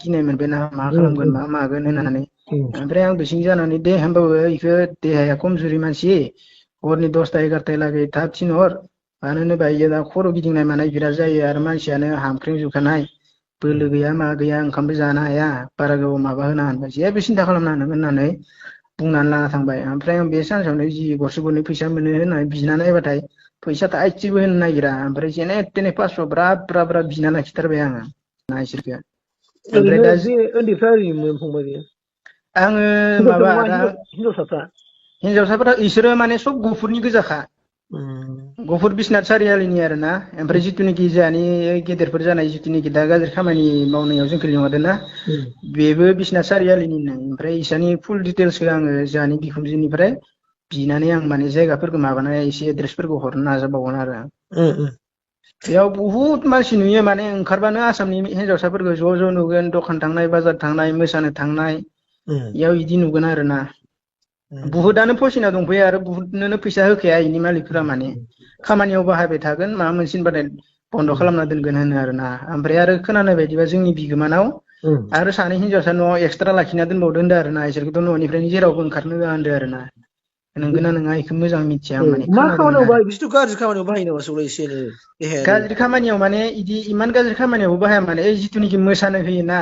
गिनाय मोनबायना मा खालामगोन मा मागोन होननानै ओमफ्राय आं बिसिं जानानै दे होमबाबो इखो देहाया खमजुरि मानसि हरनि 10ता 11ता लागै थाब थिनहर मानो होनोबा इयो दा खर' गिदिंनाय मानाय बिराद जायो आरो मानसियानो हामख्रेंजोबखानाय बोलो गैया मा गैया ओंखामबो जानो हाया बारा गोबाव माबा होना होनबाय जेबो सिन्था खालामनाङा नों होननानै बुंनानै लाना थांबाय ओमफ्राय आं बे सानसेयावनो जि गरसे गरनै फैसा मोनो होननानै बिना नायबाथाय फैसा थाइसेबो होनो नागिरा ओमफ्राय जेने थेने 500 ब्रा बिना लाखिथारबाय आङो ना इसोरखो ओमफ्राय ओरैनो दा बे उन्दैफ्रा ओरैनो मोनफंबाय बेयो आङो हिनजावसा माबा नङा दा हिनजावसाफ्रा हिनजावसाफोरा इसोरो माने सब गुफुरनि गोजाखा गफुर बिसनाथ सारियालिनि आरो ना ओमफ्राय जिथुनिखि जोंहानि गेदेरफोर जानाय जिथुनिखि दा गाज्रि खामानि मावनायाव जोंखौ लिंहरदों ना बेबो बिसनाथ सारियालिनिनो ओमफ्राय इसानि फुल डिटेल्सखौ आङो जोंहानि बिखुनजोनिफ्राय बिनानै आं माने जायगाफोरखौ माबानानै एसे एड्रेसफोरखौ हरनो नाजाबावगोन आरो बेयाव बुहुत मानसि नुयो माने ओंखारबानो आसामनि हिन्जावसाफोरखौ ज' नुगोन दखान थांनाय बाजार थांनाय मोसानो थांनाय इयाव इदि नुगोन आरो ना बुहुदआनो फसायना दंफैयो आरो बुहुदनोनो फैसा होखाया इनि मालिकफोरा माने खामानियाव बाहायबाय थागोन माबा मोनसे होनबाथाय बन्द' खालामना दोनगोन होनो आरोना ओमफ्राय आरो खोनानाय बायदिबा जोंनि बिगोमानाव आरो सानै हिनजावसा न'आव एक्सट्रा लाखिना दोनबावदो होनदो आरो ना इसोरखौथ' न'निफ्रायनो जेरावबो ओंखारनो होआ होनदो आरो ना नंगौना नङा इखौ मोजां मिथिया आं माने मा खोनादोंमोन खामानियाव आरो बाहायो बिसोरथ' गाज्रि खामानियाव बाहायो नामा सौलाय एसे एनै देहायारि गाज्रि खामानियाव माने इदि इमान गाज्रि खामानियावबो बाहाया माने ओइ जिथुनिखि मोसानो होयो ना